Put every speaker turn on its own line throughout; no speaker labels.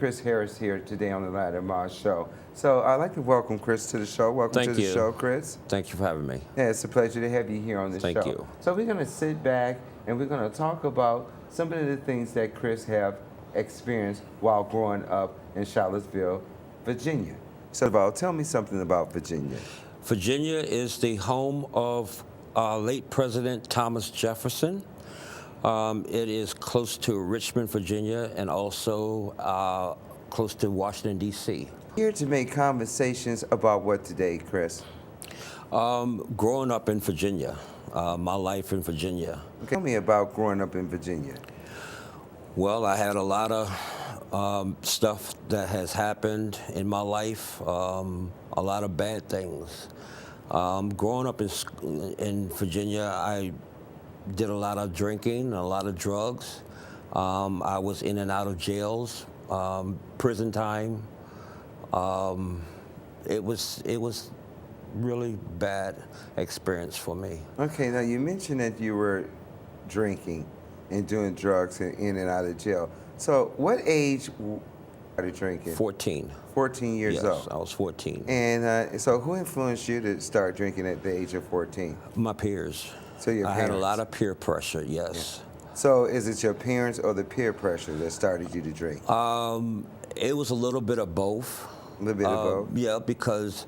Chris Harris here today on the Letammarr Show. So I'd like to welcome Chris to the show. Welcome to the show, Chris.
Thank you for having me.
Yeah, it's a pleasure to have you here on the show.
Thank you.
So we're going to sit back and we're going to talk about some of the things that Chris have experienced while growing up in Charlottesville, Virginia. So tell me something about Virginia.
Virginia is the home of late President Thomas Jefferson. It is close to Richmond, Virginia, and also close to Washington, D.C.
Here to make conversations about what today, Chris?
Growing up in Virginia, my life in Virginia.
Okay. Tell me about growing up in Virginia.
Well, I had a lot of stuff that has happened in my life, a lot of bad things. Growing up in Virginia, I did a lot of drinking, a lot of drugs. I was in and out of jails, prison time. It was really bad experience for me.
Okay, now you mentioned that you were drinking and doing drugs and in and out of jail. So what age started drinking?
14.
14 years old?
Yes, I was 14.
And so who influenced you to start drinking at the age of 14?
My peers.
So your parents?
I had a lot of peer pressure, yes.
Yeah. So is it your parents or the peer pressure that started you to drink?
It was a little bit of both.
A little bit of both?
Yeah, because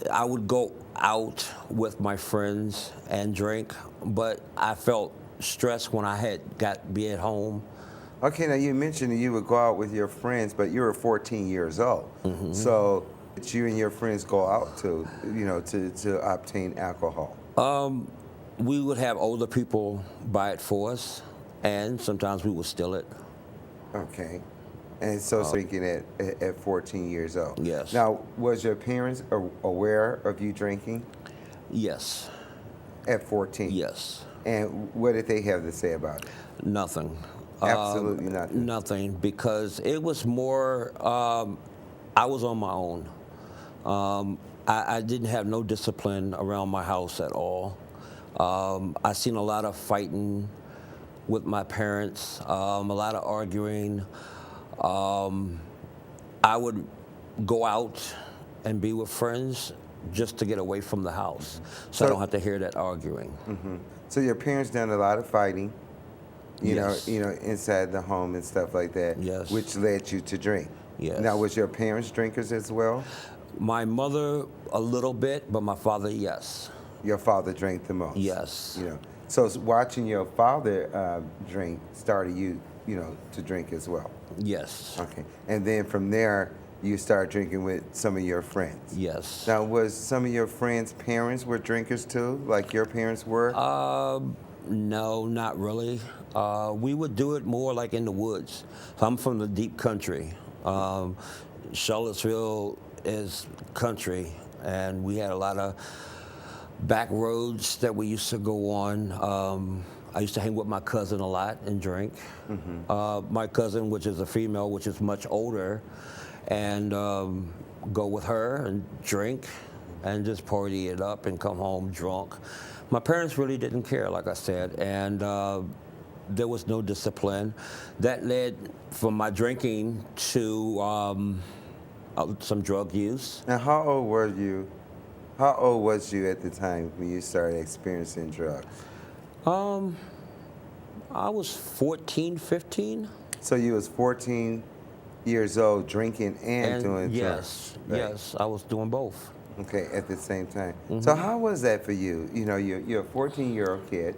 I would go out with my friends and drink, but I felt stressed when I had got to be at home.
Okay, now you mentioned that you would go out with your friends, but you were 14 years old. Mm-hmm. So did you and your friends go out to obtain alcohol?
We would have older people buy it for us, and sometimes we would steal it.
Okay. And so drinking at 14 years old?
Yes.
Now, was your parents aware of you drinking?
Yes.
At 14?
Yes.
And what did they have to say about it?
Nothing.
Absolutely nothing?
Nothing, because it was more, I was on my own. I didn't have no discipline around my house at all. I seen a lot of fighting with my parents, a lot of arguing. I would go out and be with friends just to get away from the house, so I don't have to hear that arguing.
Mm-hmm. So your parents done a lot of fighting, you
Yes.
know, inside the home and stuff like that,
Yes.
which led you to drink.
Yes.
Now, was your parents drinkers as well?
My mother a little bit, but my father, yes.
Your father drank the most.
Yes.
You know, so watching your father drink started you, to drink as well.
Yes.
Okay, and then from there you started drinking with some of your friends.
Yes.
Now, was some of your friends' parents were drinkers too, like your parents were?
No, not really. We would do it more like in the woods. So I'm from the deep country. Charlottesville is country, and we had a lot of back roads that we used to go on. I used to hang with my cousin a lot and drink. Mm-hmm. My cousin, which is a female, which is much older, and go with her and drink and just party it up and come home drunk. My parents really didn't care, like I said, and there was no discipline. That led from my drinking to some drug use.
Now, how old were you? How old was you at the time when you started experiencing drugs?
I was 14, 15.
So you was 14 years old, drinking and doing drugs?
Yes, yes, I was doing both.
Okay, at the same time.
Mm-hmm.
So how was that for you? You know, you're a 14-year-old kid.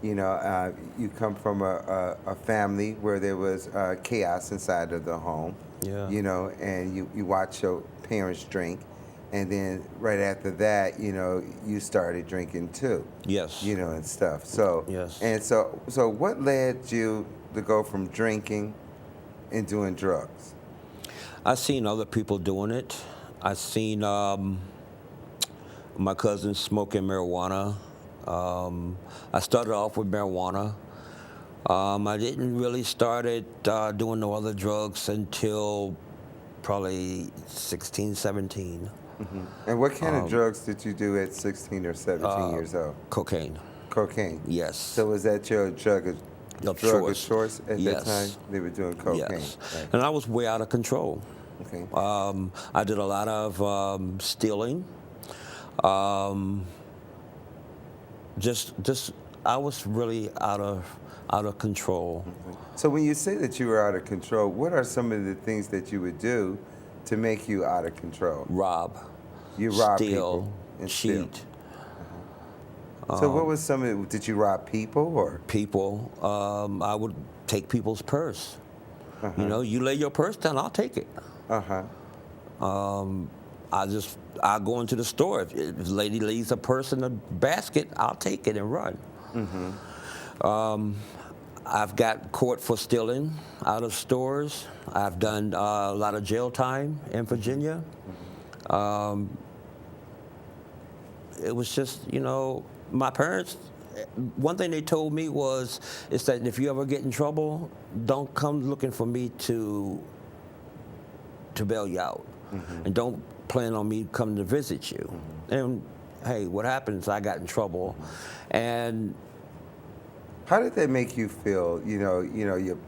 You know, you come from a family where there was chaos inside of the home.
Yeah.
You know, and you watch your parents drink. And then right after that, you started drinking too.
Yes.
And stuff. So
yes.
And so what led you to go from drinking and doing drugs?
I seen other people doing it. I seen my cousin smoking marijuana. I started off with marijuana. I didn't really started doing no other drugs until probably 16, 17.
Mm-hmm. And what kind of drugs did you do at 16 or 17 years old?
Cocaine.
Cocaine?
Yes.
So was that your drug of drug of choice at
Yes.
that time? They were doing cocaine.
Yes.
Right.
And I was way out of control.
Okay.
I did a lot of stealing. Um, just I was really out of control.
So when you say that you were out of control, what are some of the things that you would do to make you out of control?
Rob,
You rob
steal,
people and steal.
cheat.
So what was some of it? Did you rob people or?
People. I would take people's purse. You know, you lay your purse down, I'll take it.
Uh-huh.
I go into the store. If the lady leaves a purse in a basket, I'll take it and run. I've got caught for stealing out of stores. I've done a lot of jail time in Virginia. It was just, you know, my parents, one thing they told me is that if you ever get in trouble, don't come looking for me to bail you out. And don't plan on me coming to visit you. And hey, what happens? I got in trouble. And
How did that make you feel?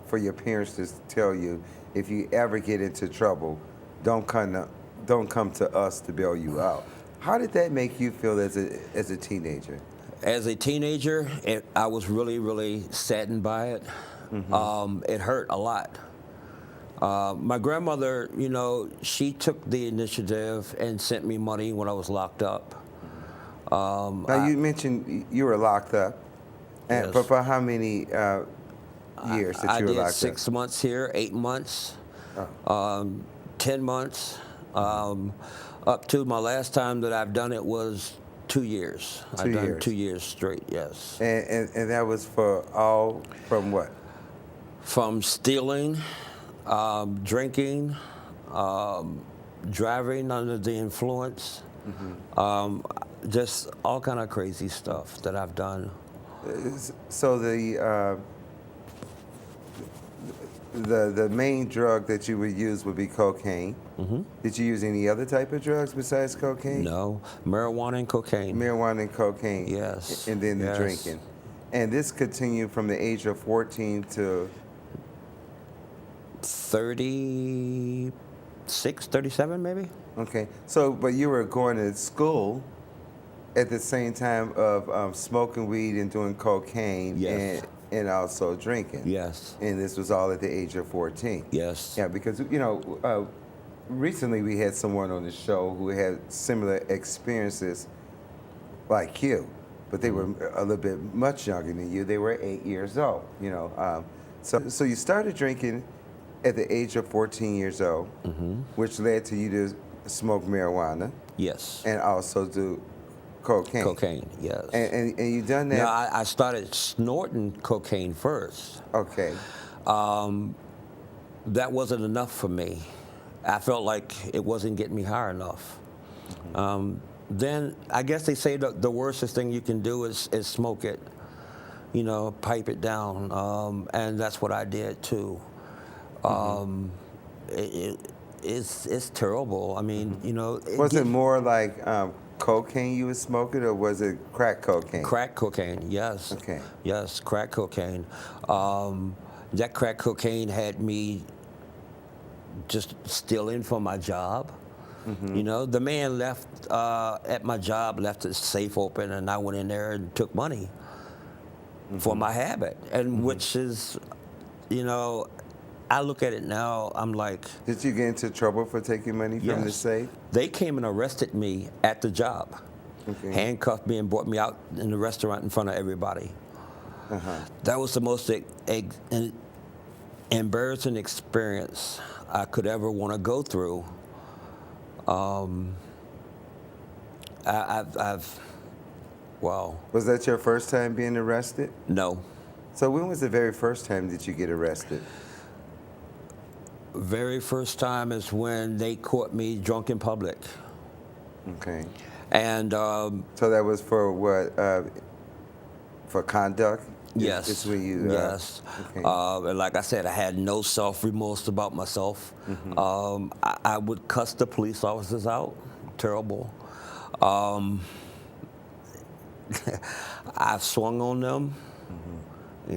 For your parents to tell you, if you ever get into trouble, don't come to us to bail you out. How did that make you feel as a teenager?
as a teenager, I was really, really saddened by it. It hurt a lot. My grandmother, you know, she took the initiative and sent me money when I was locked up.
Now, you mentioned you were locked up. And
Yes.
but for how many years that you were
I did
locked
6 months here, 8 months, 10 months. Up to my last time that I've done it was 2 years. I've done 2 years straight, yes.
up? And that was from what?
From stealing, drinking, driving under the influence, just all kind of crazy stuff that I've done.
So the main drug that you would use would be cocaine. Did you use any other type of drugs besides cocaine?
No, marijuana and cocaine.
Marijuana and cocaine.
Yes.
And then the
Yes.
drinking. And this continued from the age of 14 to
36, 37 maybe?
okay. So, but you were going to school at the same time of smoking weed and doing cocaine.
Yes.
And also drinking.
Yes.
And this was all at the age of 14.
Yes.
Yeah, because recently we had someone on the show who had similar experiences like you, but they were a little bit much younger than you. They were 8 years old. So you started drinking at the age of 14 years old, which led to you to smoke marijuana
Yes.
and also do cocaine.
Cocaine, yes.
And you done that?
No, I started snorting cocaine first.
Okay.
That wasn't enough for me. I felt like it wasn't getting me high enough. Then I guess they say the worstest thing you can do is smoke it, pipe it down, and that's what I did too. It's terrible. I mean,
Was it more like cocaine you was smoking, or was it crack cocaine?
Crack cocaine, yes.
Okay.
Yes, crack cocaine. That crack cocaine had me just stealing from my job. The man left at my job, left his safe open, and I went in there and took money for my habit, and which is, I look at it now, I'm like...
Did you get into trouble for taking money from the
Yes.
safe?
They came and arrested me at the job, handcuffed me and brought me out in the restaurant in front of everybody. That was the most embarrassing experience I could ever want to go through. Wow.
Was that your first time being arrested?
No.
So when was the very first time that you get arrested?
Very first time is when they caught me drunk in public.
Okay.
And
So that was for what? For conduct?
yes,
It's when you.
yes.
Okay.
And like I said, I had no self-remorse about myself. I would cuss the police officers out. Terrible. I've swung on them.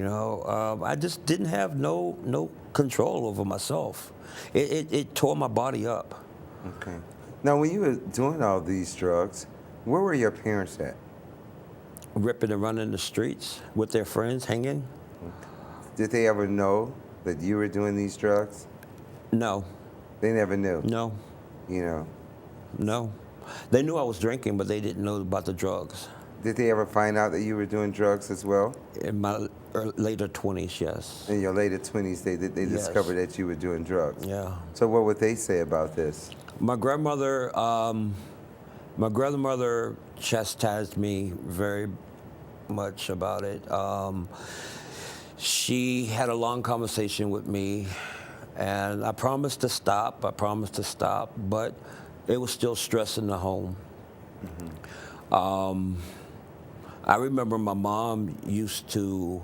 I just didn't have no control over myself. It tore my body up.
Okay. Now, when you were doing all these drugs, where were your parents at?
Ripping and running the streets with their friends, hanging.
Did they ever know that you were doing these drugs?
No,
They never knew.
no,
You know.
no. They knew I was drinking, but they didn't know about the drugs.
Did they ever find out that you were doing drugs as well?
In my later 20s, yes.
In your later 20s, they
Yes.
discovered that you were doing drugs.
Yeah.
So what would they say about this?
My grandmother chastised me very much about it. She had a long conversation with me, and I promised to stop, but it was still stress in the home. I remember my mom used to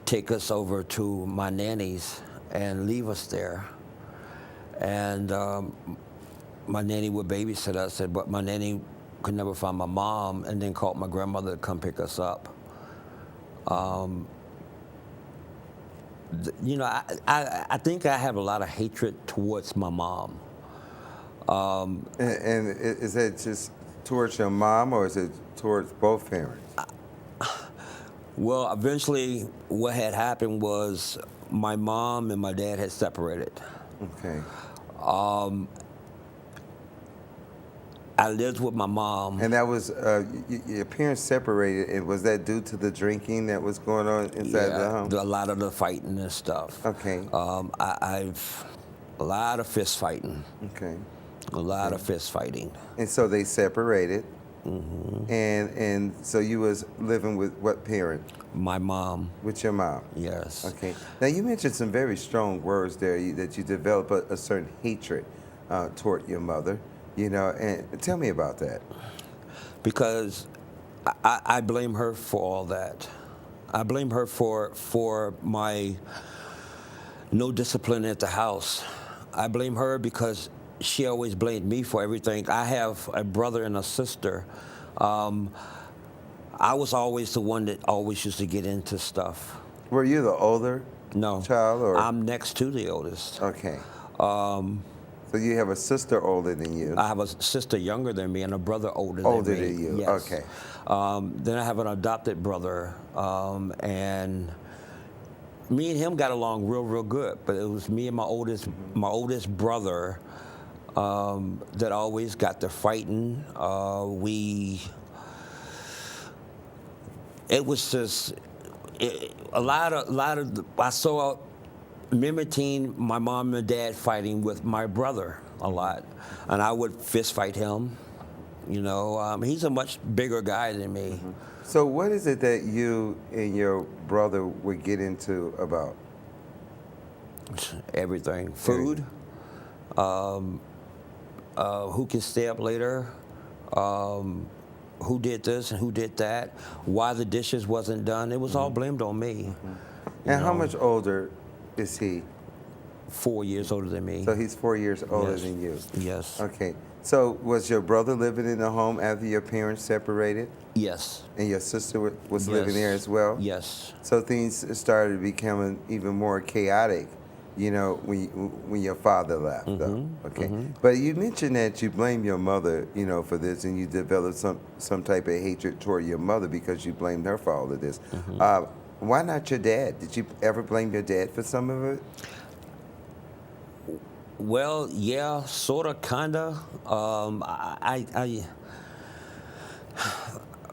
take us over to my nanny's and leave us there. And my nanny would babysit us, but my nanny could never find my mom, and then called my grandmother to come pick us up. I think I have a lot of hatred towards my mom.
And is that just towards your mom, or is it towards both parents?
Well, eventually what had happened was my mom and my dad had separated.
Okay.
I lived with my mom.
And that was, your parents separated, and was that due to the drinking that was going on inside the home?
A lot of the fighting and stuff.
Okay.
I've a lot of fist fighting.
Okay.
A lot of fist fighting.
And so they separated. And so you was living with what parent?
My mom.
With your mom?
Yes.
Okay. Now you mentioned some very strong words there, that you developed a certain hatred toward your mother, and tell me about that.
Because I blame her for all that. I blame her for my no discipline at the house. I blame her because she always blamed me for everything. I have a brother and a sister. I was always the one that always used to get into stuff.
Were you the older child? Or?
I'm next to the oldest.
Okay. So you have a sister older than you.
I have a sister younger than me and a brother older
Older
than me.
than you,
Yes.
okay.
Then I have an adopted brother, and me and him got along real good. But it was me and my oldest brother that always got to fighting. It was just a lot of. I saw mimicking my mom and dad fighting with my brother a lot, and I would fist fight him. He's a much bigger guy than me.
So what is it that you and your brother would get into about?
Everything. Food. Who can stay up later? Who did this and who did that? Why the dishes wasn't done? It was all blamed on me.
And how much older is he?
4 years older than me.
So he's 4 years older
Yes.
than you.
Yes.
Okay. So was your brother living in the home after your parents separated?
Yes.
And your sister was
Yes.
living there as well?
Yes.
So things started becoming even more chaotic, when your father left, though. Okay. But you mentioned that you blame your mother, for this, and you developed some type of hatred toward your mother because you blamed her for all of this. Why not your dad? Did you ever blame your dad for some of it?
Well, yeah, sorta, kinda.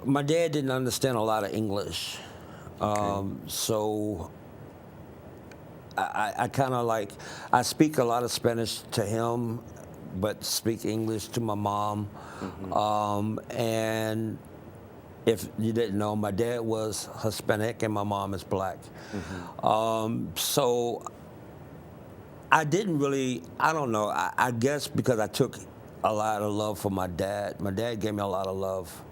My dad didn't understand a lot of English, so I kind of I speak a lot of Spanish to him, but speak English to my mom. And if you didn't know, my dad was Hispanic and my mom is black. So I didn't really, I don't know, I guess because I took a lot of love from my dad. My dad gave me a lot of love,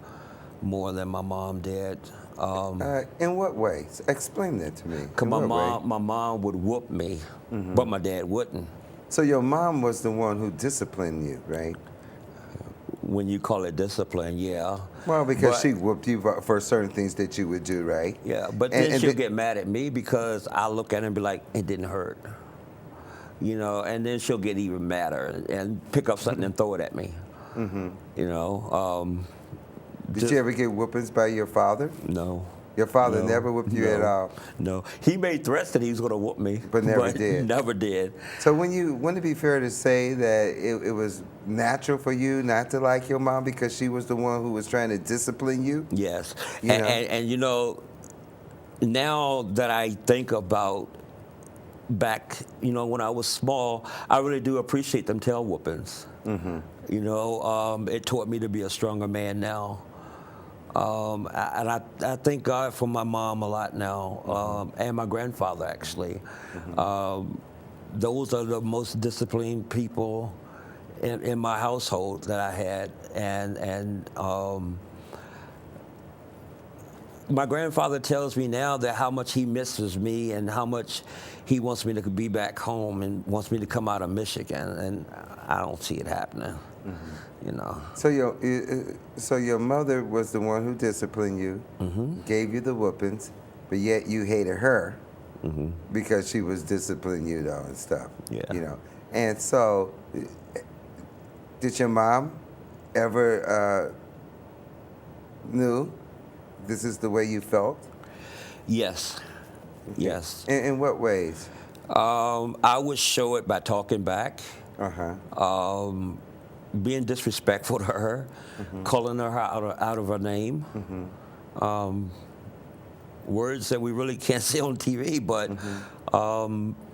more than my mom did.
In what way? Explain that to me.
Because my mom would whoop me, but my dad wouldn't.
So your mom was the one who disciplined you, right?
when you call it discipline, yeah.
Well, because
But
she whooped you for certain things that you would do, right?
yeah, but
And,
then
and
she'll
the-
get mad at me because I look at her and be like, it didn't hurt. And then she'll get even madder and pick up something and throw it at me. You know,
did
just-
you ever get whoopings by your father?
no.
Your father
No,
never whooped you at
no,
all.
No, he made threats that he was going to whoop me,
But never did.
Never did.
So wouldn't it be fair to say that it was natural for you not to like your mom because she was the one who was trying to discipline you?
Yes,
You know?
and now that I think about back, when I was small, I really do appreciate them tail whoopings. It taught me to be a stronger man now. And I thank God for my mom a lot now, and my grandfather actually. Those are the most disciplined people in my household that I had, and my grandfather tells me now that how much he misses me and how much he wants me to be back home and wants me to come out of Michigan, and I don't see it happening.
So your mother was the one who disciplined you, gave you the whoopings, but yet you hated her because she was disciplining you though and stuff.
Yeah.
And so, did your mom ever knew this is the way you felt?
Yes. Yes.
In what ways?
I would show it by talking back. Being disrespectful to her, calling her out of her name, words that we really can't say on TV. But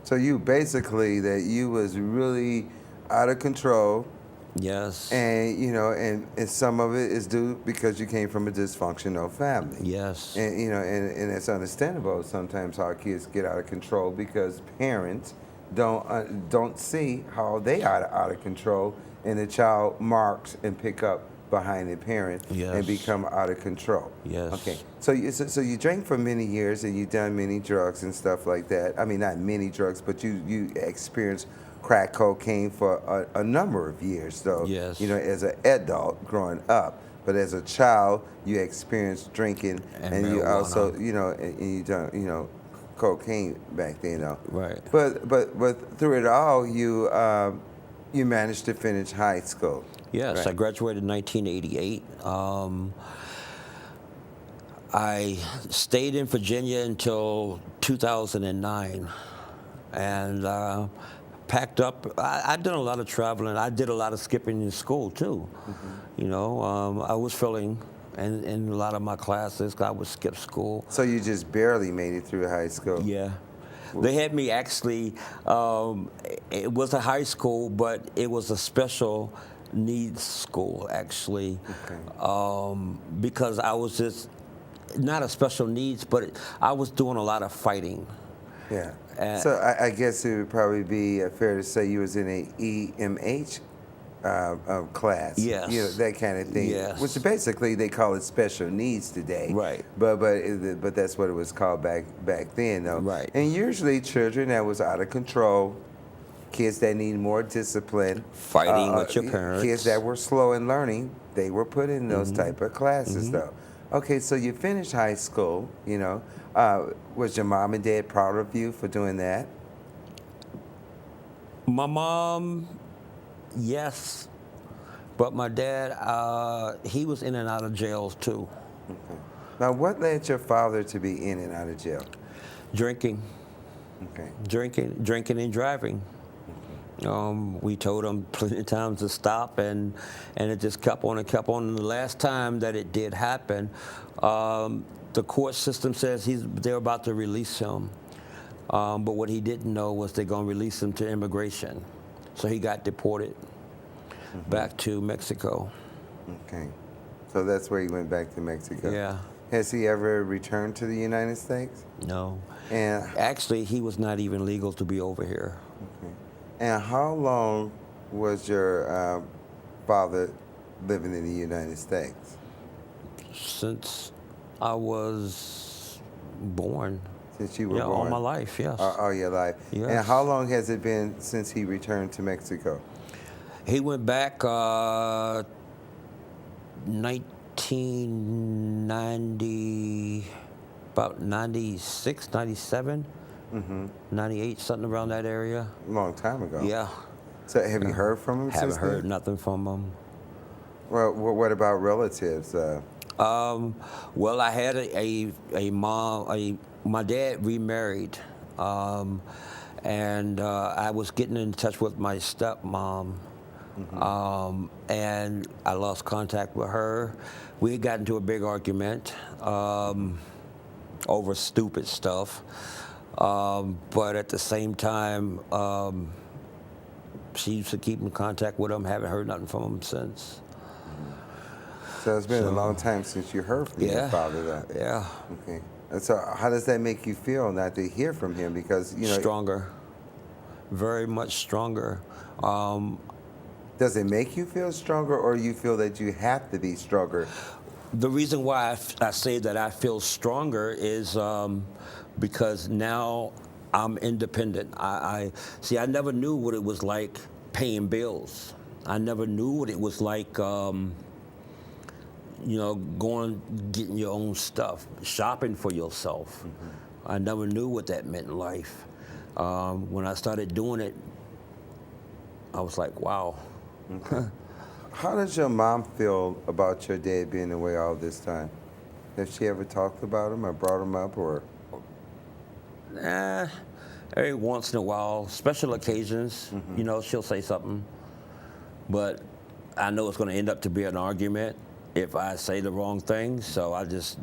so you basically that you was really out of control,
yes,
and and some of it is due because you came from a dysfunctional family.
yes,
And and it's understandable sometimes how kids get out of control because parents don't see how they are out of control. And the child marks and pick up behind the parent and become out of control.
Yes.
Okay. So you drank for many years and you done many drugs and stuff like that. I mean, not many drugs, but you experienced crack cocaine for a number of years, though.
Yes.
As an adult growing up, but as a child, you experienced drinking and you
marijuana.
also and you done cocaine back then, though.
Right.
But through it all, you managed to finish high school.
Yes,
right?
I graduated in 1988. I stayed in Virginia until 2009, and packed up. I did a lot of traveling. I did a lot of skipping in school too. I was failing in a lot of my classes. I would skip school.
So you just barely made it through high school.
Yeah. They had me actually, it was a high school, but it was a special needs school, actually.
Okay.
Because I was just, not a special needs, but I was doing a lot of fighting.
Yeah. So I guess it would probably be fair to say you was in a EMH class.
Yes.
That kind of thing.
Yes.
Which basically they call it special needs today.
Right.
But that's what it was called back then, though.
Right.
And usually children that was out of control, kids that need more discipline,
Fighting with your parents.
kids that were slow in learning, they were put in those type of classes, though. Okay, so you finished high school. Was your mom and dad proud of you for doing that?
My mom, yes, but my dad, he was in and out of jails too.
Okay. Now, what led your father to be in and out of jail?
Drinking.
Okay.
Drinking and driving. We told him plenty of times to stop, and it just kept on and kept on. And the last time that it did happen, the court system says they're about to release him. But what he didn't know was they're going to release him to immigration. So he got deported back to Mexico.
Okay. So that's where he went back to Mexico.
Yeah.
Has he ever returned to the United States?
No.
And
Actually, he was not even legal to be over here.
okay. And how long was your father living in the United States?
Since I was born.
Since you were born?
All my life, yes.
All your life.
Yes.
And how long has it been since he returned to Mexico?
He went back 1990, about 96, 97, 98, something around that area.
A long time ago.
Yeah.
So have you heard from him
Haven't
since
heard
then?
nothing from him.
Well, what about relatives?
Well, I had a mom. My dad remarried, and I was getting in touch with my stepmom, and I lost contact with her. We got into a big argument over stupid stuff, but at the same time, she used to keep in contact with him. Haven't heard nothing from him since.
So it's been a long time since you heard from your father, then.
Yeah.
Okay. And so how does that make you feel not to hear from him? Because, you know...
Stronger. Very much stronger.
Does it make you feel stronger, or you feel that you have to be stronger?
The reason why I say that I feel stronger is because now I'm independent. I never knew what it was like paying bills. I never knew what it was like getting your own stuff, shopping for yourself. I never knew what that meant in life. When I started doing it, I was like, wow.
Okay. How does your mom feel about your dad being away all this time? Has she ever talked about him or brought him up, or?
Every once in a while, special occasions, she'll say something. But I know it's going to end up to be an argument if I say the wrong thing, so I just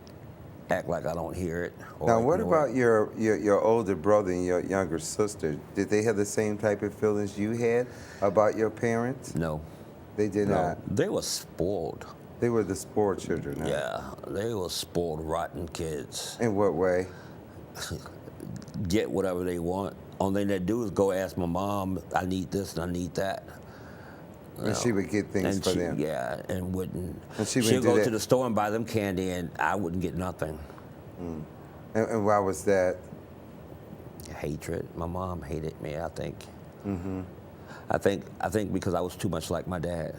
act like I don't hear it.
Now, what about your older brother and your younger sister? Did they have the same type of feelings you had about your parents?
No.
They did not?
They were spoiled.
They were the spoiled children, huh?
Yeah, they were spoiled, rotten kids.
In what way?
Get whatever they want. Only thing they do is go ask my mom, I need this and I need that.
And she would get things for them.
Yeah, and wouldn't.
And
she'll go to the store and buy them candy, and I wouldn't get nothing.
And why was that?
Hatred. My mom hated me, I think. I think because I was too much like my dad.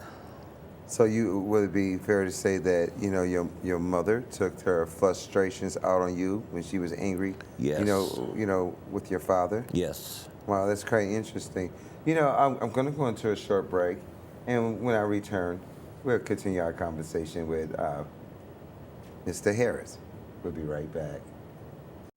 So would it be fair to say that your mother took her frustrations out on you when she was angry?
Yes.
With your father?
Yes.
Wow, that's quite interesting. I'm going to go into a short break. And when I return, we'll continue our conversation with Mr. Harris. We'll be right back.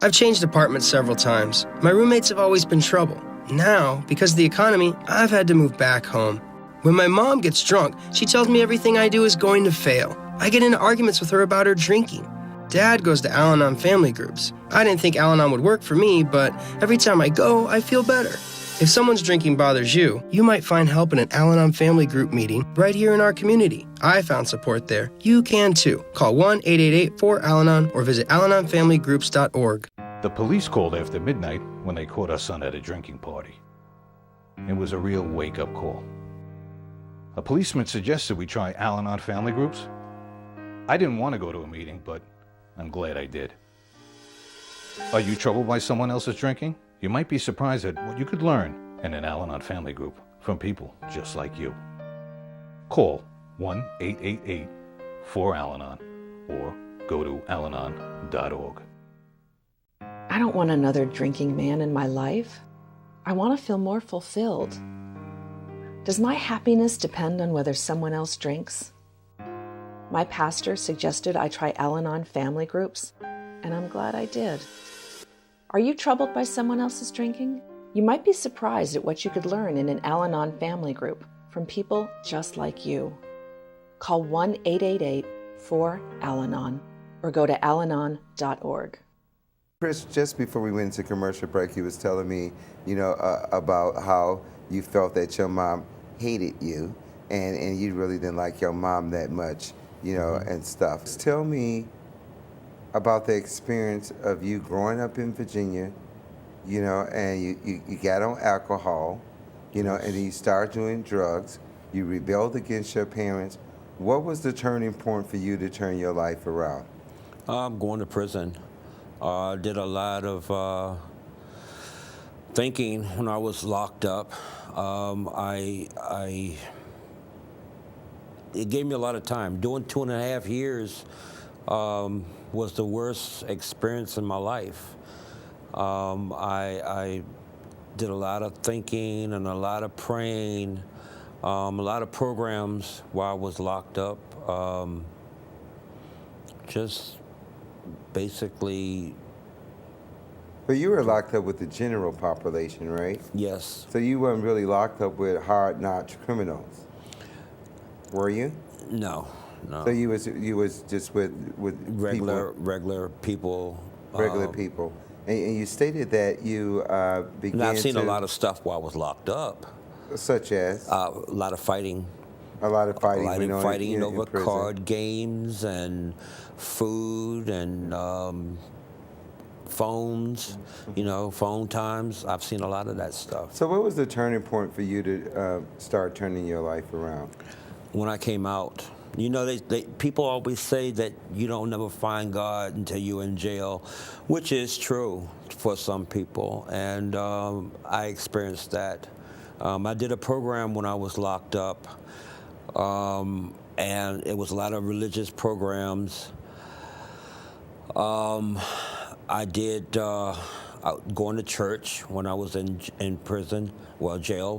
I've changed apartments several times. My roommates have always been trouble. Now, because of the economy, I've had to move back home. When my mom gets drunk, she tells me everything I do is going to fail. I get into arguments with her about her drinking. Dad goes to Al-Anon family groups. I didn't think Al-Anon would work for me, but every time I go, I feel better. If someone's drinking bothers you, you might find help in an Al-Anon family group meeting right here in our community. I found support there. You can too. Call 1-888-4-AL-ANON or visit AlanonFamilyGroups.org.
The police called after midnight when they caught our son at a drinking party. It was a real wake-up call. A policeman suggested we try Al-Anon family groups. I didn't want to go to a meeting, but I'm glad I did. Are you troubled by someone else's drinking? You might be surprised at what you could learn in an Al-Anon family group from people just like you. Call 1-888-4-AL-ANON or go to alanon.org.
I don't want another drinking man in my life. I want to feel more fulfilled. Does my happiness depend on whether someone else drinks? My pastor suggested I try Al-Anon family groups, and I'm glad I did. Are you troubled by someone else's drinking? You might be surprised at what you could learn in an Al-Anon family group from people just like you. Call 1-888-4-AL-ANON or go to alanon.org.
Chris, just before we went into commercial break, you was telling me, about how you felt that your mom hated you and you really didn't like your mom that much, and stuff. Tell me about the experience of you growing up in Virginia, and you got on alcohol, and then you started doing drugs. You rebelled against your parents. What was the turning point for you to turn your life around?
Going to prison. I did a lot of thinking when I was locked up. I it gave me a lot of time. Doing 2.5 years was the worst experience in my life. I did a lot of thinking and a lot of praying, a lot of programs while I was locked up. Just basically,
But you were locked up with the general population, right?
yes.
So you weren't really locked up with hard-knocked criminals, were you?
No, no.
So you was just with
regular people.
regular people, and you stated that you began.
Now, I've seen
to,
a lot of stuff while I was locked up.
such as
A lot of fighting.
a lot of
A
fighting,
lot
went
of
on
fighting
in
over
prison.
card games and food and phones, phone times. I've seen a lot of that stuff.
So what was the turning point for you to start turning your life around?
When I came out, people always say that you don't never find God until you're in jail, which is true for some people, and I experienced that. I did a program when I was locked up, and it was a lot of religious programs. I did going to church when I was in prison,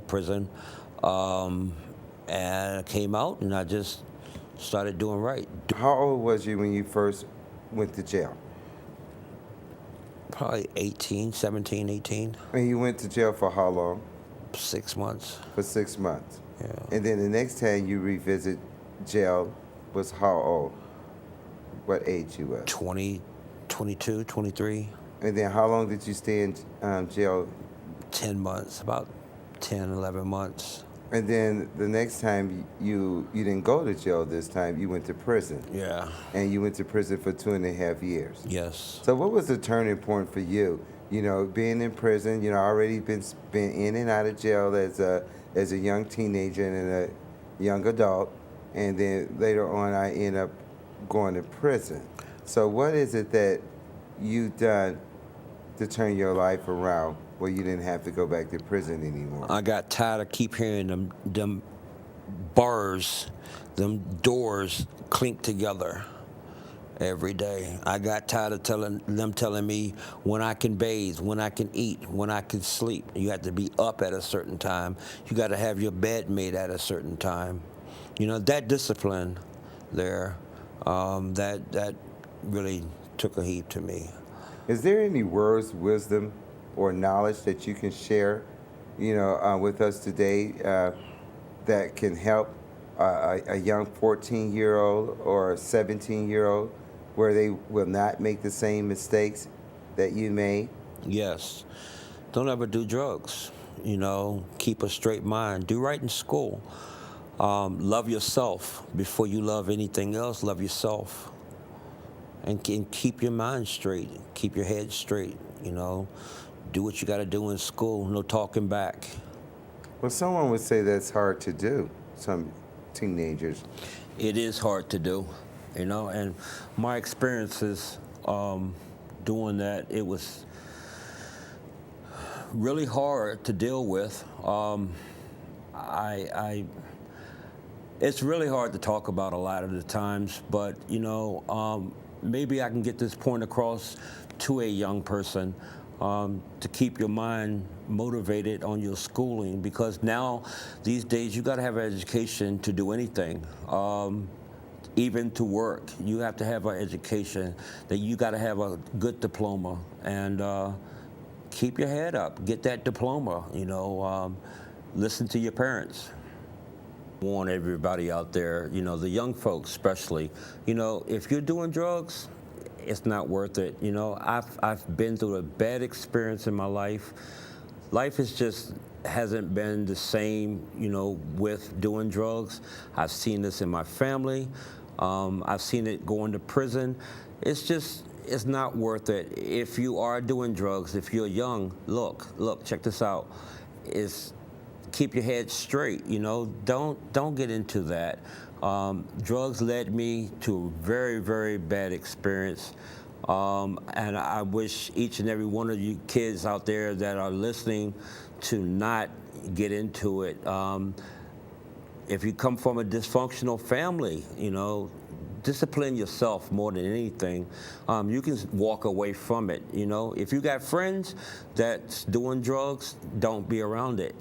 prison, and I came out and I just started doing right.
How old was you when you first went to jail?
Probably 17, 18,
And you went to jail for how long?
6 months.
For 6 months.
Yeah.
And then the next time you revisit jail was how old? What age you were?
20, 22, 23,
And then how long did you stay in jail?
10 months, about 10, 11 months.
And then the next time you didn't go to jail this time, you went to prison.
Yeah.
And you went to prison for 2.5 years.
Yes.
So what was the turning point for you? Being in prison, already been in and out of jail as a young teenager and a young adult, and then later on I end up going to prison. So what is it that you done to turn your life around where you didn't have to go back to prison anymore?
I got tired of keep hearing them bars, them doors clink together every day. I got tired of telling me when I can bathe, when I can eat, when I can sleep. You have to be up at a certain time. You got to have your bed made at a certain time. That discipline there, that really took a heed to me.
Is there any words, wisdom, or knowledge that you can share, with us today that can help a young 14-year-old or a 17-year-old where they will not make the same mistakes that you made?
Yes. Don't ever do drugs. Keep a straight mind. Do right in school. Love yourself before you love anything else. Love yourself. And keep your mind straight. Keep your head straight. Do what you got to do in school. No talking back.
Well, someone would say that's hard to do, some teenagers.
It is hard to do, and my experiences doing that, it was really hard to deal with. It's really hard to talk about a lot of the times, but maybe I can get this point across to a young person to keep your mind motivated on your schooling, because now these days you got to have an education to do anything, even to work. You have to have an education, that you got to have a good diploma, and keep your head up, get that diploma, listen to your parents. Want everybody out there, the young folks especially, if you're doing drugs, it's not worth it. I've been through a bad experience in my life. Life hasn't been the same, with doing drugs. I've seen this in my family. I've seen it going to prison. It's not worth it. If you are doing drugs, if you're young, look, check this out. Keep your head straight, don't get into that. Drugs led me to a very, very bad experience. And I wish each and every one of you kids out there that are listening to not get into it. if you come from a dysfunctional family, discipline yourself more than anything. You can walk away from it. If you got friends that's doing drugs, don't be around it.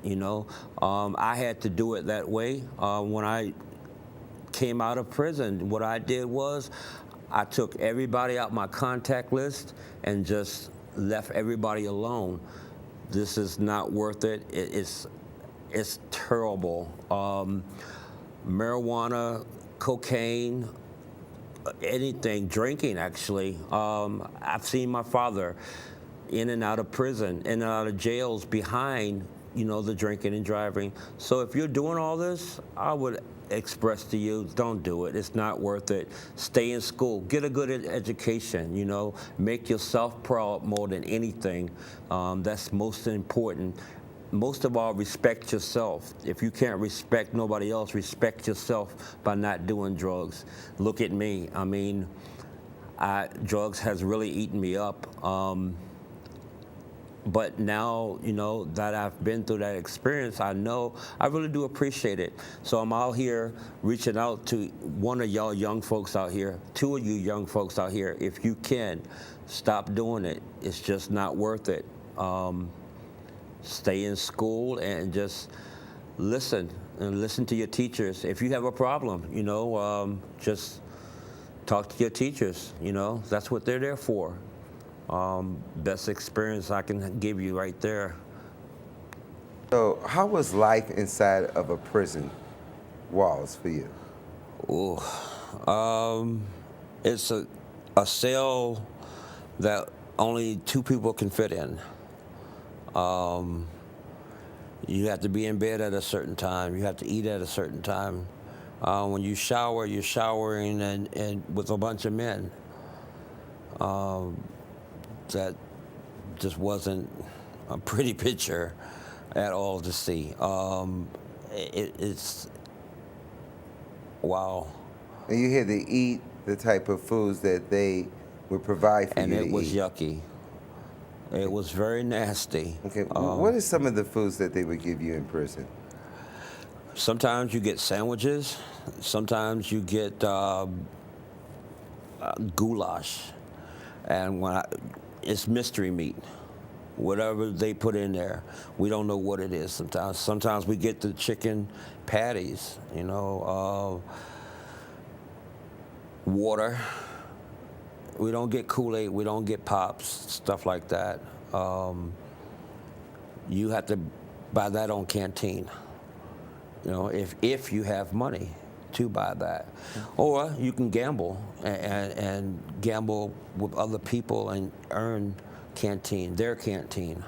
I had to do it that way when I came out of prison. What I did was I took everybody out my contact list and just left everybody alone. This is not worth it. It's terrible. Marijuana, cocaine, anything, drinking actually. I've seen my father in and out of prison, in and out of jails behind, the drinking and driving. So if you're doing all this, I would express to you, don't do it. It's not worth it. Stay in school. Get a good education, Make yourself proud more than anything. That's most important. Most of all, respect yourself. If you can't respect nobody else, respect yourself by not doing drugs. Look at me. I mean, drugs has really eaten me up. But now, that I've been through that experience, I know I really do appreciate it. So I'm out here reaching out to one of y'all young folks out here, two of you young folks out here. If you can, stop doing it. It's just not worth it. Stay in school and just listen to your teachers. If you have a problem, just talk to your teachers. That's what they're there for. Best experience I can give you right there.
So how was life inside of a prison walls for you?
Ooh, it's a cell that only two people can fit in. You have to be in bed at a certain time. You have to eat at a certain time. When you shower, you're showering and with a bunch of men. That just wasn't a pretty picture at all to see. It's wow.
And you had to eat the type of foods that they would provide for you to eat.
And it was yucky. It was very nasty.
Okay, what are some of the foods that they would give you in prison?
Sometimes you get sandwiches. Sometimes you get goulash. And it's mystery meat. Whatever they put in there, we don't know what it is sometimes. Sometimes we get the chicken patties, water. We don't get Kool-Aid, we don't get Pops, stuff like that. You have to buy that on Canteen, if you have money to buy that. Or you can gamble and gamble with other people and earn their canteen.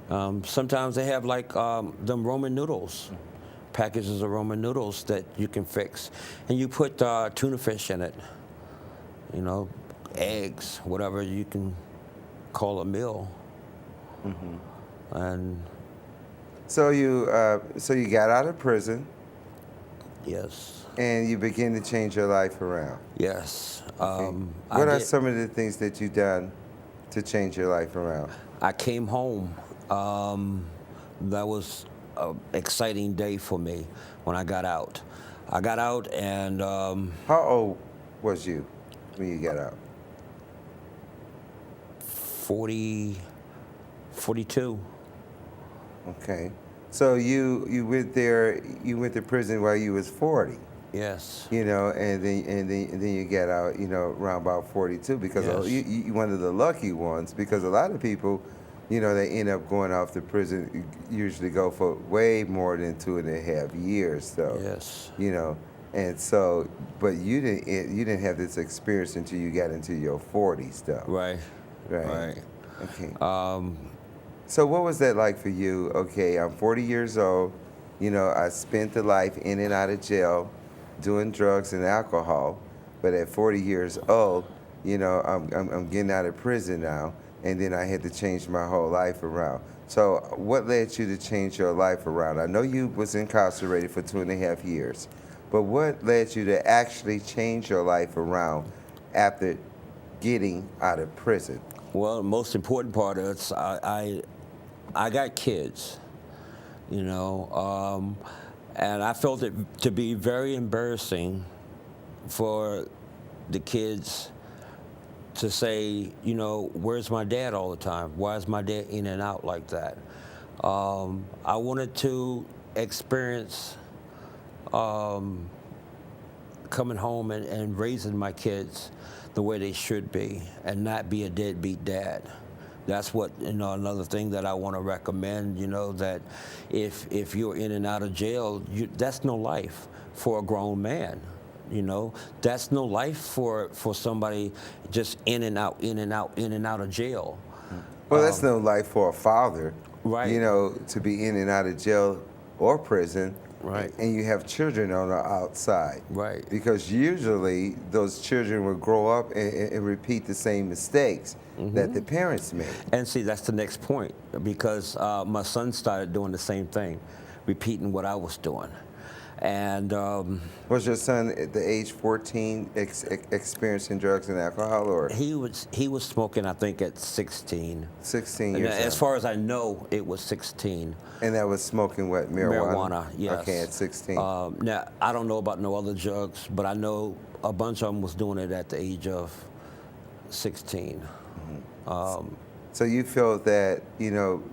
Sometimes they have like them Roman noodles, packages of Roman noodles that you can fix. And you put tuna fish in it, eggs, whatever you can call a meal. Mm-hmm. And
so you got out of prison.
Yes.
And you begin to change your life around.
Yes.
Okay. What are some of the things that you've done to change your life around?
I came home. That was an exciting day for me when I got out. I got out and...
How old was you when you got out?
42.
Okay. So you went to prison while you was 40.
Yes.
And then you get out, around about 42 because
Yes.
you one of the lucky ones, because a lot of people, they end up going off to prison, usually go for way more than 2.5 years though.
Yes.
And so, but you didn't have this experience until you got into your 40s though.
Right.
Right. Okay. So what was that like for you? Okay, I'm 40 years old. I spent the life in and out of jail, doing drugs and alcohol. But at 40 years old, I'm getting out of prison now, and then I had to change my whole life around. So what led you to change your life around? I know you was incarcerated for 2.5 years, but what led you to actually change your life around after getting out of prison?
Well, the most important part is I got kids, And I felt it to be very embarrassing for the kids to say, you know, where's my dad all the time? Why is my dad in and out like that? I wanted to experience coming home and raising my kids the way they should be and not be a deadbeat dad. That's what, you know, another thing that I want to recommend, you know, that if you're in and out of jail, that's no life for a grown man. You know, that's no life for somebody just in and out of jail.
Well, that's no life for a father.
Right.
You know, to be in and out of jail or prison.
Right.
And you have children on the outside.
Right.
Because usually those children will grow up and repeat the same mistakes that the parents made.
And see, that's the next point, because my son started doing the same thing, repeating what I was doing. And
was your son at the age 14 experiencing drugs and alcohol, or
he was smoking, I think, at 16.
16
And
years old?
as far as I know, it was 16.
And that was smoking what, marijuana?
Marijuana, yes.
Okay, at 16.
Now, I don't know about no other drugs, but I know a bunch of them was doing it at the age of 16.
So you felt that, you know,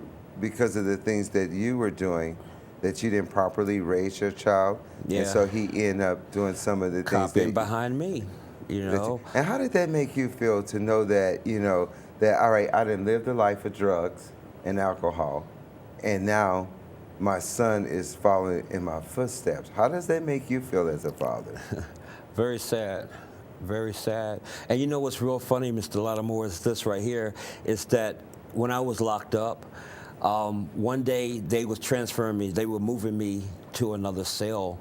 because of the things that you were doing, that you didn't properly raise your child,
Yeah.
and so he ended up doing some of the things
Copying
that
behind me, you know.
And how did that make you feel to know that, you know, that, all right, I didn't live the life of drugs and alcohol, and now my son is following in my footsteps? How does that make you feel as a father?
Very sad. Very sad. And you know what's real funny, Mr. Letammarr, is this right here, is that when I was locked up, one day they was transferring me, they were moving me to another cell.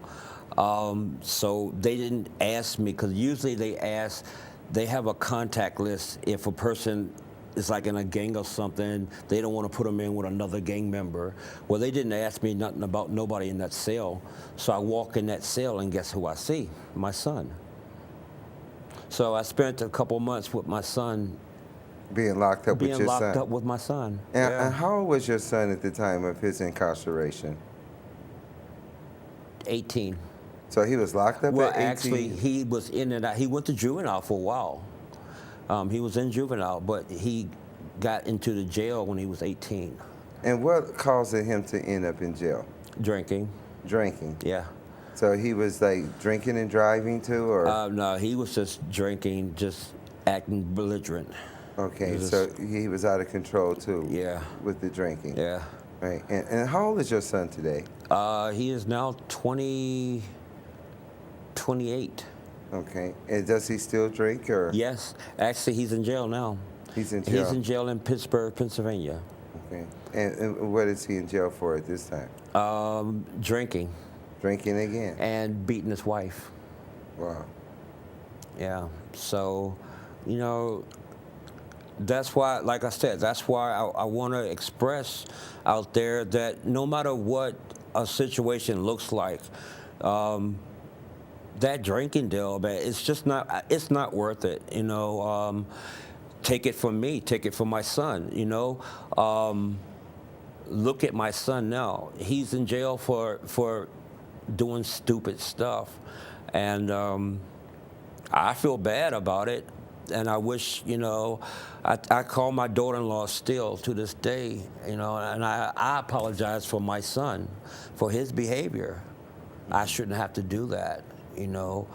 So they didn't ask me, because usually they have a contact list. If a person is like in a gang or something, they don't want to put them in with another gang member. Well, they didn't ask me nothing about nobody in that cell. So I walk in that cell and guess who I see? My son. So I spent a couple months with my son.
Being locked up with your son?
Being locked up with my son.
And how old was your son at the time of his incarceration?
18.
So he was locked up
Well,
at 18?
actually, he was in and out. He went to juvenile for a while. He was in juvenile, but he got into the jail when he was 18.
And what caused him to end up in jail?
Drinking.
Drinking?
Yeah.
So he was like drinking and driving too, or?
No, he was just drinking, just acting belligerent.
Okay, so he was out of control too.
Yeah.
With the drinking.
Yeah.
Right. And how old is your son today?
He is now 28.
Okay. And does he still drink, or?
Yes. Actually, he's in jail now.
He's in jail?
He's in jail in Pittsburgh, Pennsylvania.
Okay. And what is he in jail for at this time?
Drinking.
Drinking again?
And beating his wife.
Wow.
Yeah. So, you know, that's why, like I said, that's why I want to express out there that no matter what a situation looks like, that drinking deal, man, it's not worth it. You know, take it from me, take it from my son. You know, look at my son now. He's in jail for doing stupid stuff, and I feel bad about it. And I wish, you know, I call my daughter-in-law still to this day, you know, and I apologize for my son, for his behavior. I shouldn't have to do that, you know.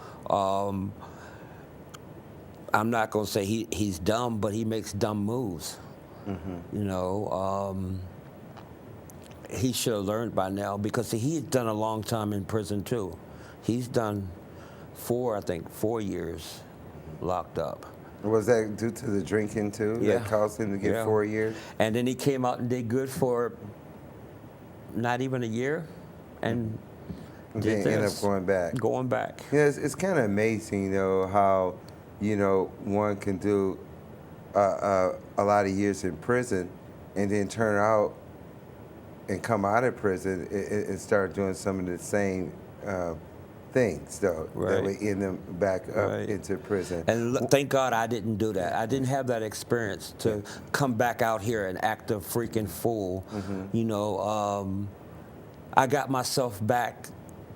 I'm not going to say he's dumb, but he makes dumb moves. You know, he should have learned by now, because he's done a long time in prison too. He's done 4 years locked up.
Was that due to the drinking too?
Yeah.
That caused him to get 4 years?
And then he came out and did good for not even a year, and
Then ended up going back.
Going back.
Yeah, it's kind of amazing, you know, how, you know, one can do a lot of years in prison and then turn out and come out of prison and start doing some of the same things, though, that would end them back up into prison.
And thank God I didn't do that. I didn't have that experience to come back out here and act a freaking fool. You know, I got myself back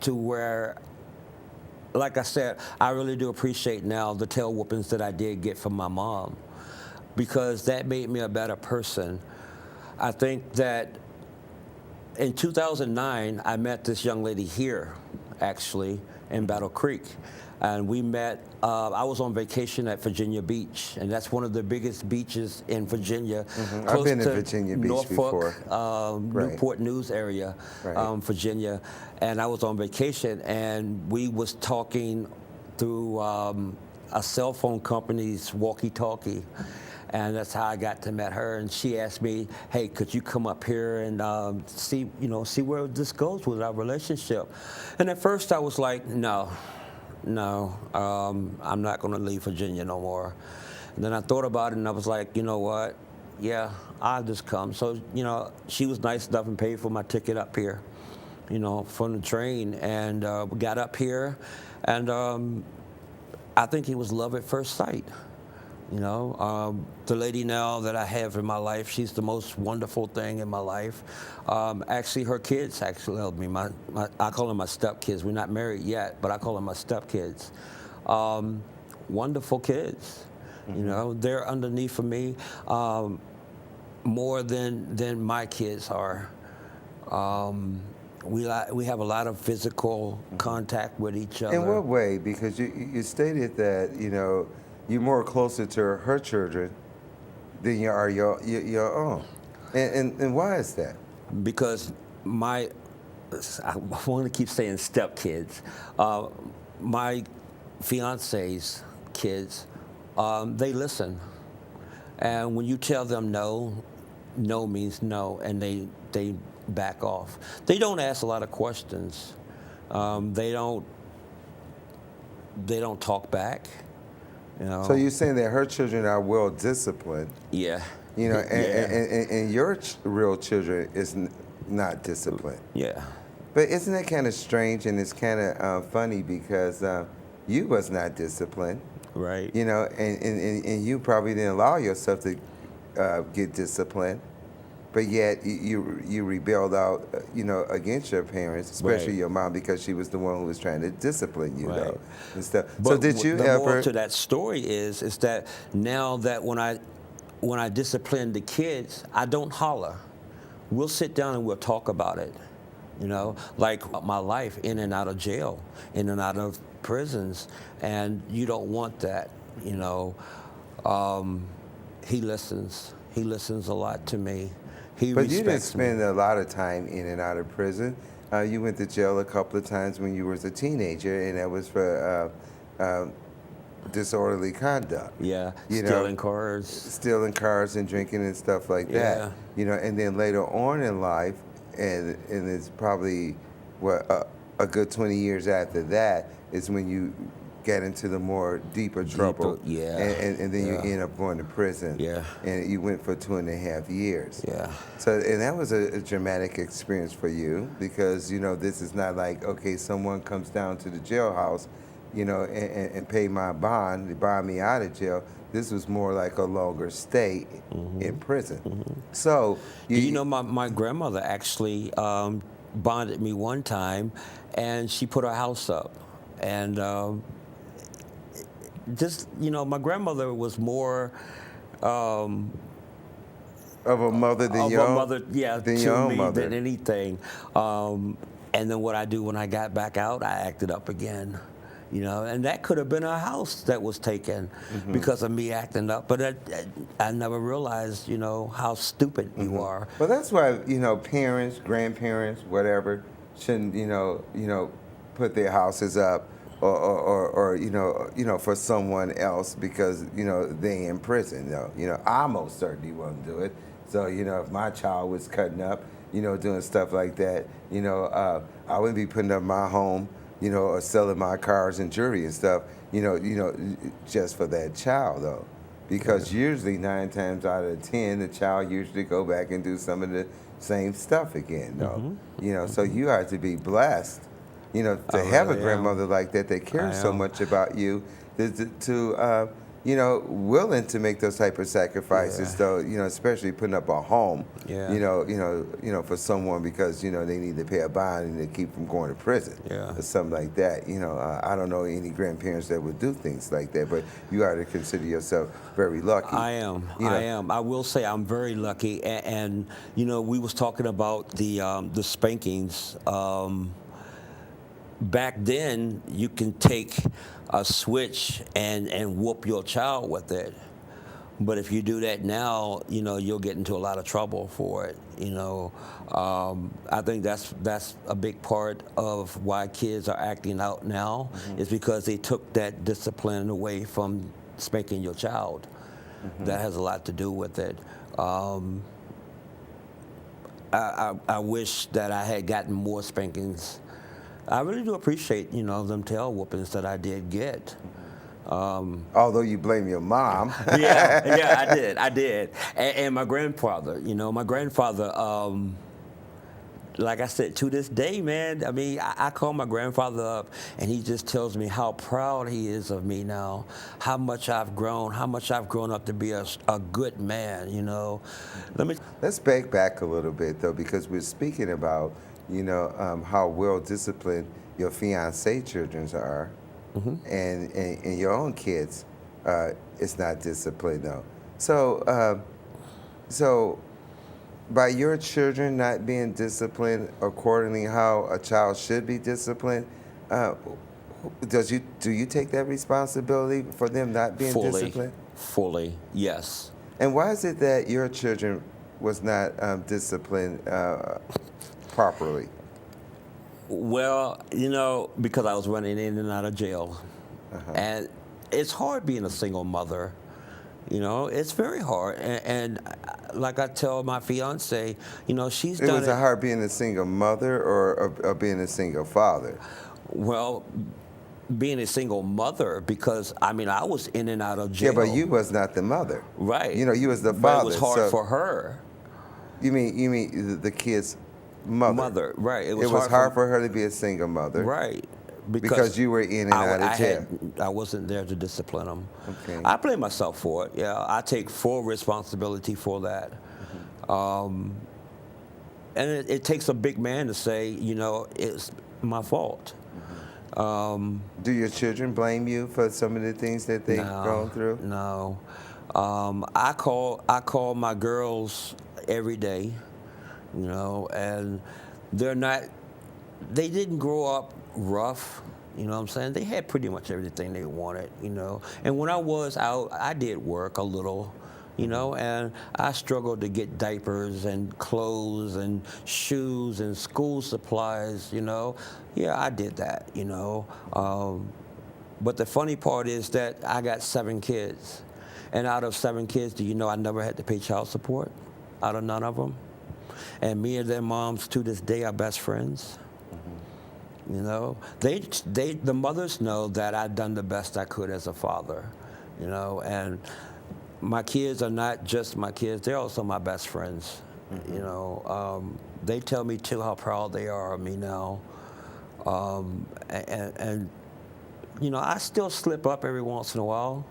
to where, like I said, I really do appreciate now the tail whoopings that I did get from my mom, because that made me a better person. I think that in 2009, I met this young lady here, actually, in Battle Creek. And we met, I was on vacation at Virginia Beach, and that's one of the biggest beaches in Virginia.
I've been to Virginia Beach
Norfolk,
before.
Newport News area, Virginia. And I was on vacation, and we was talking through a cell phone company's walkie-talkie. And that's how I got to meet her. And she asked me, "Hey, could you come up here and see where this goes with our relationship?" And at first I was like, no, I'm not going to leave Virginia no more. And then I thought about it, and I was like, you know what? Yeah, I'll just come. So, she was nice enough and paid for my ticket up here, from the train. And we got up here, and I think it was love at first sight. The lady now that I have in my life, she's the most wonderful thing in my life. Actually, her kids actually helped me. I call them my stepkids. We're not married yet, but I call them my stepkids. Wonderful kids. They're underneath of me more than my kids are. We have a lot of physical contact with each other.
In what way? Because you stated that, you're more closer to her children than you are your own. And why is that?
Because I want to keep saying stepkids. My fiance's kids, they listen. And when you tell them no, no means no, and they back off. They don't ask a lot of questions. They don't talk back.
So you're saying that her children are well disciplined.
Yeah.
And your real children is not disciplined.
Yeah.
But isn't that kind of strange, and it's kind of funny because you was not disciplined.
Right.
And you probably didn't allow yourself to get disciplined. But yet you rebelled out, against your parents, especially your mom, because she was the one who was trying to discipline you, though, and stuff.
But
so did you
the
ever?
moral to that story is that now that when I discipline the kids, I don't holler. We'll sit down and we'll talk about it. Like my life in and out of jail, in and out of prisons, and you don't want that. He listens. He listens a lot to me.
But you didn't spend a lot of time in and out of prison. You went to jail a couple of times when you were a teenager, and that was for disorderly conduct.
Yeah, stealing cars and drinking and stuff like
that. And then later on in life, and it's probably a good 20 years after that is when you get into the more deeper trouble. And then you end up going to prison.
Yeah.
And you went for 2.5 years.
Yeah.
So, and that was a dramatic experience for you because, this is not like, okay, someone comes down to the jailhouse, and pay my bond, they bond me out of jail. This was more like a longer stay in prison. So,
my grandmother actually bonded me one time, and she put her house up. And my grandmother was more
of a mother than your own mother.
Yeah,
than
to
your own
me
mother.
than anything. And then what I do when I got back out, I acted up again. And that could have been a house that was taken because of me acting up. But I never realized, how stupid you are.
Well, that's why, parents, grandparents, whatever, shouldn't, put their houses up or for someone else because, they in prison. I most certainly won't do it. So, if my child was cutting up, doing stuff like that, I wouldn't be putting up my home, or selling my cars and jewelry and stuff, just for that child, though. Because usually 9 times out of 10, the child usually go back and do some of the same stuff again, though. So you have to be blessed, to have a grandmother like that cares so much about you, to willing to make those type of sacrifices,
Yeah.
though, especially putting up a home,
Yeah.
for someone because, they need to pay a bond and to keep from going to prison
Yeah.
or something like that. I don't know any grandparents that would do things like that, but you ought to consider yourself very lucky.
I am. I am. I will say I'm very lucky. And we was talking about the spankings. Back then, you can take a switch and whoop your child with it. But if you do that now, you'll get into a lot of trouble for it. I think that's a big part of why kids are acting out now, is because they took that discipline away from spanking your child. That has a lot to do with it. I wish that I had gotten more spankings. I really do appreciate, them tail whoopings that I did get.
Although you blame your mom.
Yeah, I did. And my grandfather, like I said, to this day, man, I call my grandfather up, and he just tells me how proud he is of me now, how much I've grown up to be a good man,
Let's back a little bit, though, because we're speaking about, how well disciplined your fiancé children are, and your own kids, it's not disciplined, though. So by your children not being disciplined accordingly how a child should be disciplined, do you take that responsibility for them not being disciplined?
Fully, yes.
And why is it that your children was not disciplined properly?
Well, because I was running in and out of jail. And it's hard being a single mother. It's very hard. And like I tell my fiance, she's done it.
Was it hard being a single mother or being a single father?
Well, being a single mother, because, I was in and out of jail.
Yeah, but you was not the mother.
Right.
You was the father.
But it was hard for her.
You mean the kid's mother?
Right.
It was hard for her to be a single mother.
Right.
Because you were in and out of jail.
I wasn't there to discipline them.
Okay.
I blame myself for it. Yeah, I take full responsibility for that. And it takes a big man to say, it's my fault.
Do your children blame you for some of the things that they've gone through?
No. I call my girls every day, and they didn't grow up rough, you know what I'm saying? They had pretty much everything they wanted, And when I was out, I did work a little, and I struggled to get diapers and clothes and shoes and school supplies, Yeah, I did that, But the funny part is that I got 7 kids. And out of 7 kids, do you know I never had to pay child support? Out of none of them. And me and their moms to this day are best friends. The mothers know that I've done the best I could as a father, and my kids are not just my kids, they're also my best friends, They tell me too how proud they are of me now, and I still slip up every once in a while.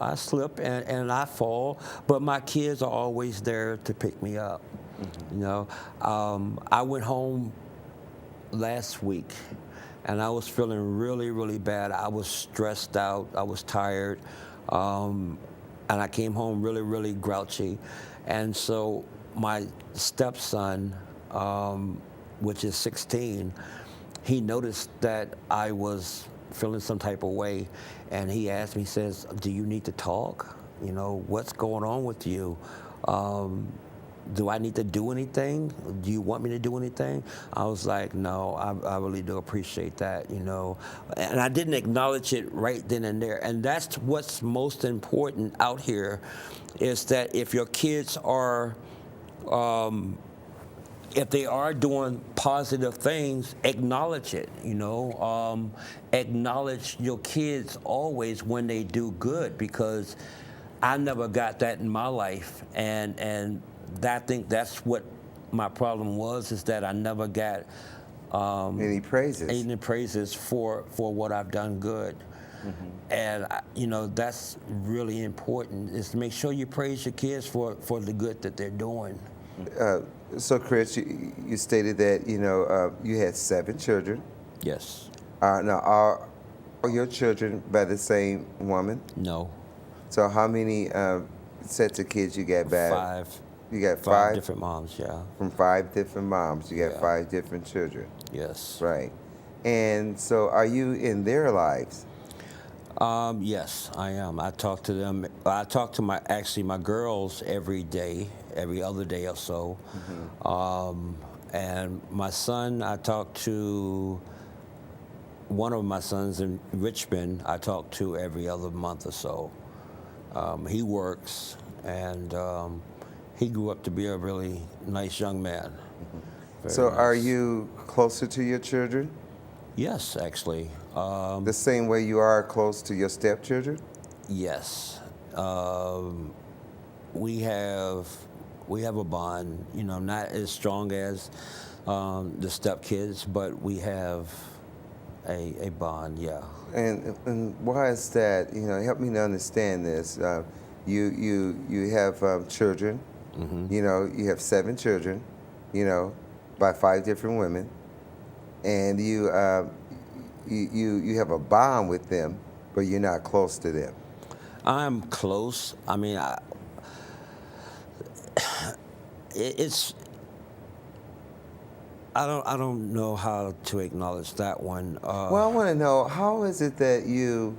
I slip and I fall, but my kids are always there to pick me up. I went home last week, and I was feeling really, really bad. I was stressed out. I was tired, and I came home really, really grouchy. And so my stepson, which is 16, he noticed that I was feeling some type of way, and he asked me, he says, "Do you need to talk? What's going on with you? Do I need to do anything? Do you want me to do anything?" I was like, no, I really do appreciate that, And I didn't acknowledge it right then and there. And that's what's most important out here, is that if your kids are, if they are doing positive things, acknowledge it, Acknowledge your kids always when they do good, because I never got that in my life. And I think that's what my problem was, is that I never got
any praises
for what I've done good. And you know, that's really important, is to make sure you praise your kids for the good that they're doing.
So, Chris, you stated that you had 7 children.
Yes.
Now, are your children by the same woman?
No.
So, how many sets of kids you got back?
5.
You got
5 different moms. Yeah.
From 5 different moms. You got
Yeah.
5 different children.
Yes.
Right. And so, are you in their lives?
Yes, I am. I talk to them. I talk to my girls every day, every other day or so. And my son, I talk to one of my sons in Richmond. I talk to every other month or so. He works, and he grew up to be a really nice young man. Very
So, are
nice.
you closer to your children?
Yes, actually.
The same way you are close to your stepchildren?
Yes, we have a bond. You know, not as strong as the stepkids, but we have a bond. Yeah.
And why is that? Help me to understand this. You have children. You have 7 children. By 5 different women, and you have a bond with them, but you're not close to them.
I'm close. I mean, it's. I don't know how to acknowledge that one.
Well, I want to know, how is it that you,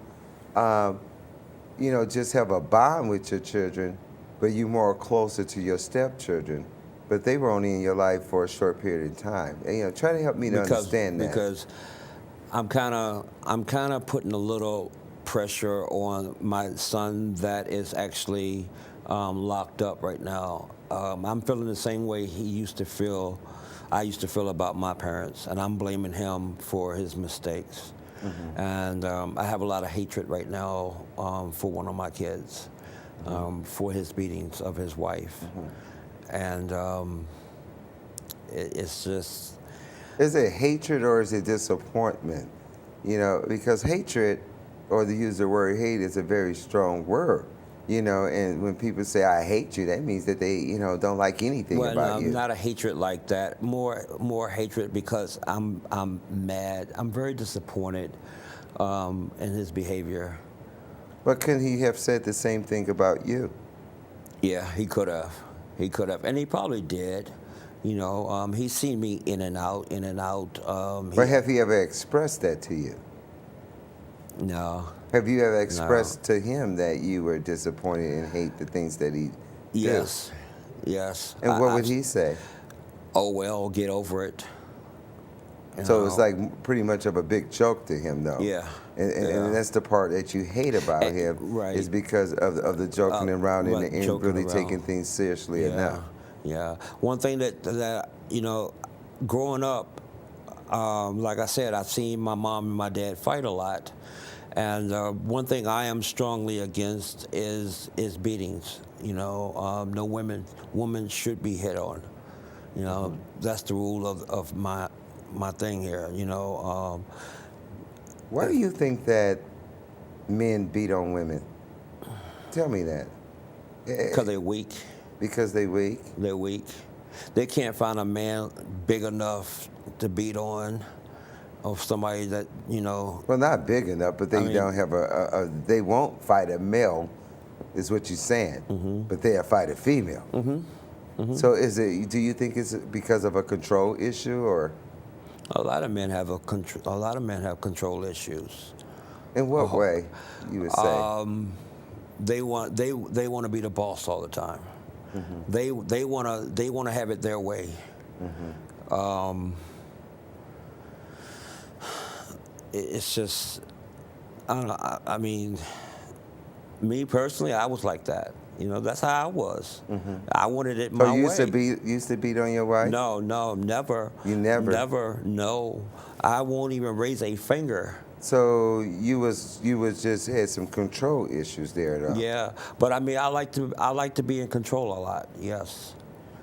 just have a bond with your children, but you're more closer to your stepchildren, but they were only in your life for a short period of time. And, try to help me to understand that.
Because I'm kind of putting a little pressure on my son that is actually locked up right now. I'm feeling the same way I used to feel about my parents, and I'm blaming him for his mistakes. And I have a lot of hatred right now for one of my kids, for his beatings of his wife. And it's just...
Is it hatred or is it disappointment? Because hatred, or to use the word hate, is a very strong word. And when people say, I hate you, that means that they, don't like anything about you.
Not a hatred like that. More hatred because I'm mad. I'm very disappointed in his behavior.
But couldn't he have said the same thing about you?
Yeah, he could have. And he probably did. He's seen me in and out.
But have he ever expressed that to you?
No.
Have you ever expressed to him that you were disappointed and hate the things that he
Yes.
did?
Yes.
And what would he say?
Oh, well, get over it.
So it's like pretty much of a big joke to him, though.
Yeah.
And that's the part that you hate about him,
right.
is because of the joking around and
joking
really
around.
taking things seriously enough.
Yeah. One thing that growing up, like I said, I've seen my mom and my dad fight a lot. And one thing I am strongly against is beatings. No women should be hit on. That's the rule of my thing here.
Why do you think that men beat on women? Tell me that.
Because they're weak.
Because they weak?
They're weak. They can't find a man big enough to beat on, or somebody that,
Well, not big enough, but they don't have they won't fight a male, is what you're saying. But they'll fight a female. So do you think it's because of a control issue, or?
A lot of men have control issues.
In what way, you would say?
They want to be the boss all the time. They want to have it their way. It's just, I don't know. I mean, me personally, I was like that. That's how I was. I wanted it my way.
So you used to beat on your wife?
No, never.
You never?
Never, no. I won't even raise a finger.
So you was just had some control issues there, though.
Yeah, but I mean, I like to be in control a lot. Yes,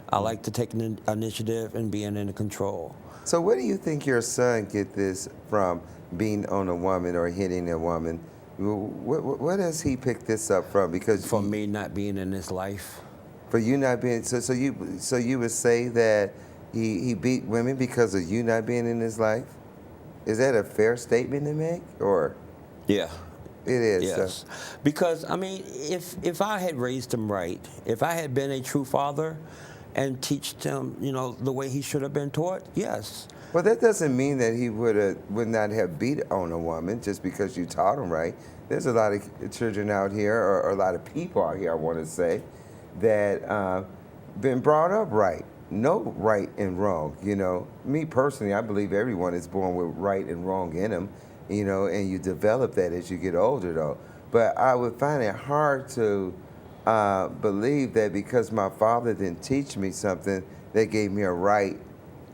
I like to take an initiative and being in control.
So where do you think your son get this from, being on a woman or hitting a woman, Where does he pick this up from? Because
For me not being in his life.
for you not being so you would say that he beat women because of you not being in his life? Is that a fair statement to make, or
Yeah.
it is?
Yes. Because, I mean, if I had raised him right, if I had been a true father and teached him, you know, the way he should have been taught, yes.
Well, that doesn't mean that he would not have beat on a woman just because you taught him right. There's a lot of children out here, or a lot of people out here, I want to say, that been brought up right. No right and wrong. You know, me personally, I believe everyone is born with right and wrong in them. You know, and you develop that as you get older, though. But I would find it hard to believe that because my father didn't teach me something, that gave me a right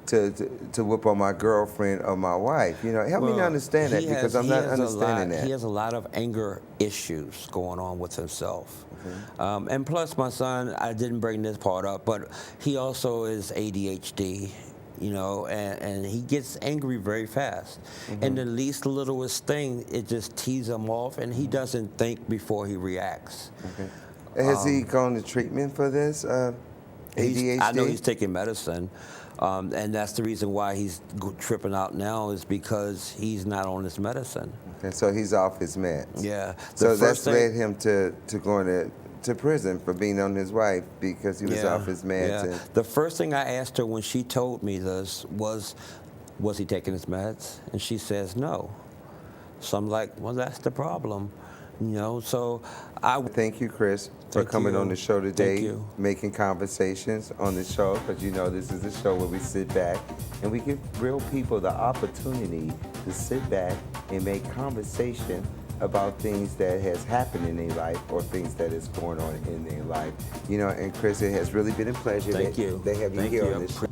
to whip on my girlfriend or my wife. You know, help me to understand that, because I'm not understanding that.
He has a lot of anger issues going on with himself. And plus, my son, I didn't bring this part up, but he also is ADHD, you know, and he gets angry very fast. And the least littlest thing, it just tees him off, and he doesn't think before he reacts.
Has he gone to treatment for this ADHD?
I know he's taking medicine. And that's the reason why he's tripping out now, is because he's not on his medicine.
Okay, so he's off his meds.
Yeah.
So that's led him to going to prison for beating on his wife because he was off his meds.
Yeah. The first thing I asked her when she told me this was he taking his meds? And she says no. So I'm like, well, that's the problem. You know, so
Thank you, Chris, for coming on the show today, making conversations on the show, because you know this is a show where we sit back and we give real people the opportunity to sit back and make conversation about things that has happened in their life or things that is going on in their life. You know, and Chris, it has really been a pleasure
Thank you.
they have you
Thank
here
you.
on this show.